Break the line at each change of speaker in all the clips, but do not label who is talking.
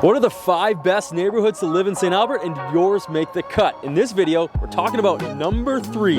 What are the 5 best neighborhoods to live in St. Albert, and did yours make the cut? In this video, we're talking about number 3.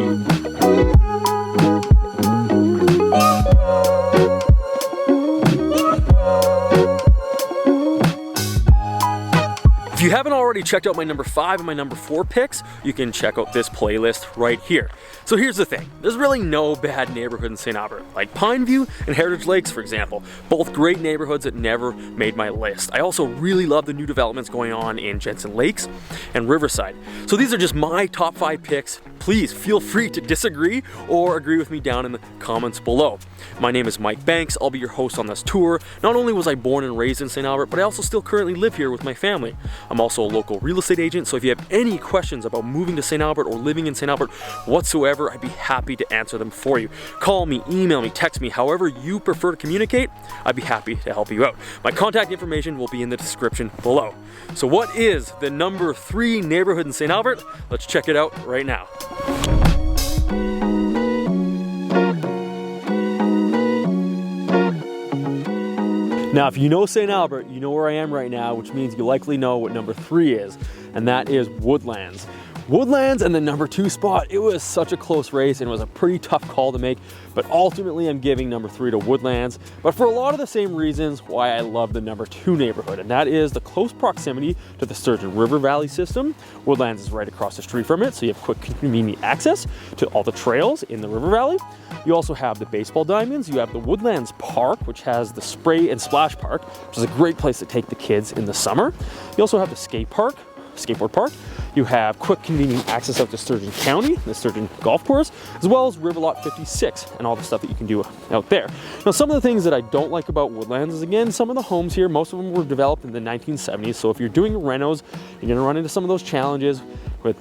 If you haven't already checked out my number 5 and my number 4 picks, you can check out this playlist right here. So here's the thing, there's really no bad neighborhood in St. Albert, like Pineview and Heritage Lakes, for example. Both great neighborhoods that never made my list. I also really love the new developments going on in Jensen Lakes and Riverside. So these are just my top 5 picks. Please feel free to disagree or agree with me down in the comments below. My name is Mike Banks. I'll be your host on this tour. Not only was I born and raised in St. Albert, but I also still currently live here with my family. I'm also a local real estate agent, so if you have any questions about moving to St. Albert or living in St. Albert whatsoever, I'd be happy to answer them for you. Call me, email me, text me, however you prefer to communicate, I'd be happy to help you out. My contact information will be in the description below. So what is the number 3 neighborhood in St. Albert? Let's check it out right now. Now, if you know St. Albert, you know where I am right now, which means you likely know what number 3 is, and that is Woodlands. Woodlands and the number 2 spot, it was such a close race and it was a pretty tough call to make, but ultimately I'm giving number 3 to Woodlands, but for a lot of the same reasons why I love the number 2 neighborhood, and that is the close proximity to the Sturgeon River Valley system. Woodlands is right across the street from it, so you have quick, convenient access to all the trails in the River Valley. You also have the baseball diamonds, you have the Woodlands Park, which has the spray and splash park, which is a great place to take the kids in the summer. You also have the skateboard park. You have quick, convenient access out to Sturgeon County, the Sturgeon Golf Course, as well as Riverlot 56 and all the stuff that you can do out there. Now, some of the things that I don't like about Woodlands is, again, some of the homes here, most of them were developed in the 1970s. So if you're doing renos, you're gonna run into some of those challenges with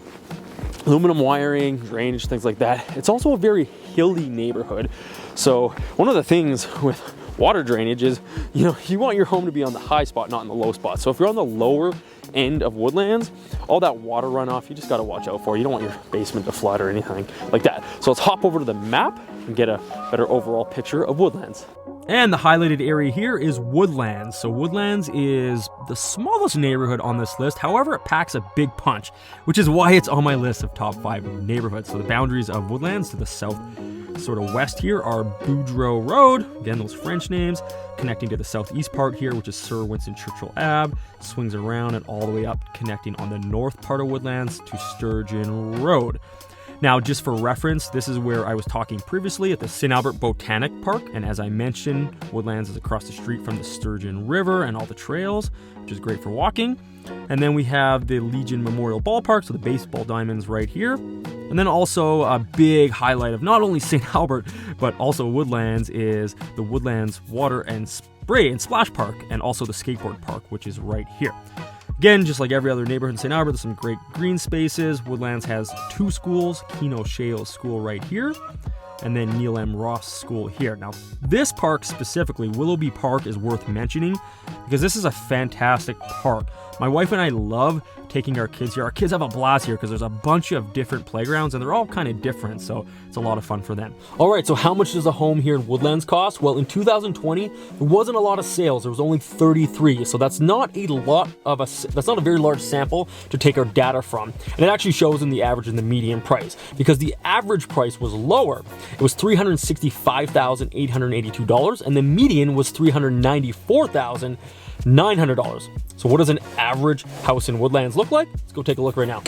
aluminum wiring, drainage, things like that. It's also a very hilly neighborhood. So one of the things with water drainage is, you want your home to be on the high spot, not in the low spot. So if you're on the lower end of Woodlands, all that water runoff, you just got to watch out for. You don't want your basement to flood or anything like that. So let's hop over to the map and get a better overall picture of Woodlands. And the highlighted area here is Woodlands. So Woodlands is the smallest neighborhood on this list. However, it packs a big punch, which is why it's on my list of top 5 neighborhoods. So the boundaries of Woodlands to the south, sort of west here, are Boudreaux Road, again those French names, connecting to the southeast part here, which is Sir Winston Churchill Ave, swings around and all the way up, connecting on the north part of Woodlands to Sturgeon Road. Now, just for reference, this is where I was talking previously at the St. Albert Botanic Park, and as I mentioned, Woodlands is across the street from the Sturgeon River and all the trails, which is great for walking. And then we have the Legion Memorial Ballpark, so the baseball diamonds right here. And then also a big highlight of not only St. Albert, but also Woodlands is the Woodlands Water and Spray and Splash Park, and also the Skateboard Park, which is right here. Again, just like every other neighborhood in St. Albert, there's some great green spaces. Woodlands has 2 schools, Keno Shale School right here, and then Neil M. Ross School here. Now, this park specifically, Willoughby Park, is worth mentioning because this is a fantastic park. My wife and I love taking our kids here. Our kids have a blast here because there's a bunch of different playgrounds and they're all kind of different, so it's a lot of fun for them. All right, so how much does a home here in Woodlands cost? Well, in 2020, there wasn't a lot of sales. There was only 33, so that's not a very large sample to take our data from. And it actually shows in the average and the median price, because the average price was lower. It was $365,882, and the median was $394,900. So what does an average house in Woodlands look like? Let's go take a look right now.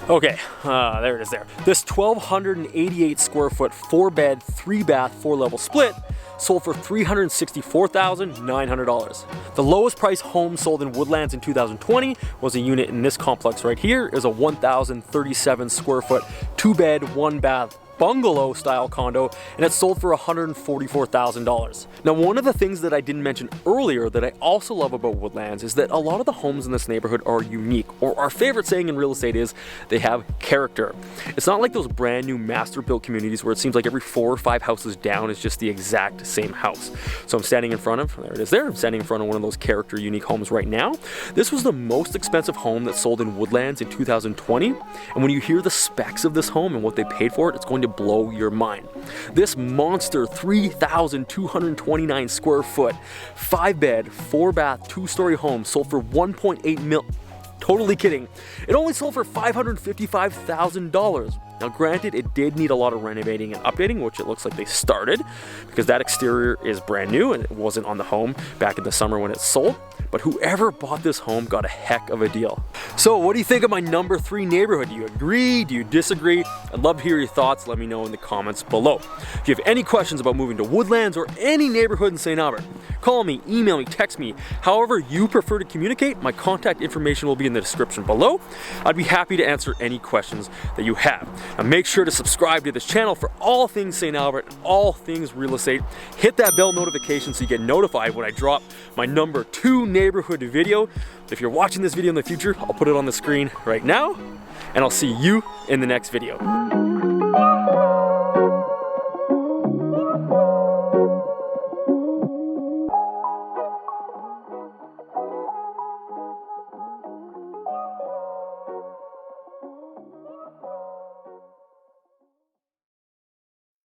Okay, there it is there. This 1,288 square foot, 4-bed, 3-bath, 4-level split sold for $364,900. The lowest price home sold in Woodlands in 2020 was a unit in this complex right here. It was a 1,037 square foot, 2-bed, 1-bath bungalow style condo, and it sold for $144,000. Now, one of the things that I didn't mention earlier that I also love about Woodlands is that a lot of the homes in this neighborhood are unique, or our favorite saying in real estate is they have character. It's not like those brand new master built communities where it seems like every 4 or 5 houses down is just the exact same house. So I'm standing in front of, there it is there, I'm standing in front of one of those character unique homes right now. This was the most expensive home that sold in Woodlands in 2020, and when you hear the specs of this home and what they paid for it, it's going to blow your mind. This monster 3,229 square foot, 5-bed, 4-bath, 2-story home sold for 1.8 mil. Totally kidding. It only sold for $555,000. Now granted, it did need a lot of renovating and updating, which it looks like they started, because that exterior is brand new and it wasn't on the home back in the summer when it sold. But whoever bought this home got a heck of a deal. So what do you think of my number 3 neighborhood? Do you agree? Do you disagree? I'd love to hear your thoughts. Let me know in the comments below. If you have any questions about moving to Woodlands or any neighborhood in St. Albert, call me, email me, text me. However you prefer to communicate, my contact information will be in the description below. I'd be happy to answer any questions that you have. Now make sure to subscribe to this channel for all things St. Albert and all things real estate. Hit that bell notification so you get notified when I drop my number 2 neighborhood video. If you're watching this video in the future, I'll put it on the screen right now, and I'll see you in the next video.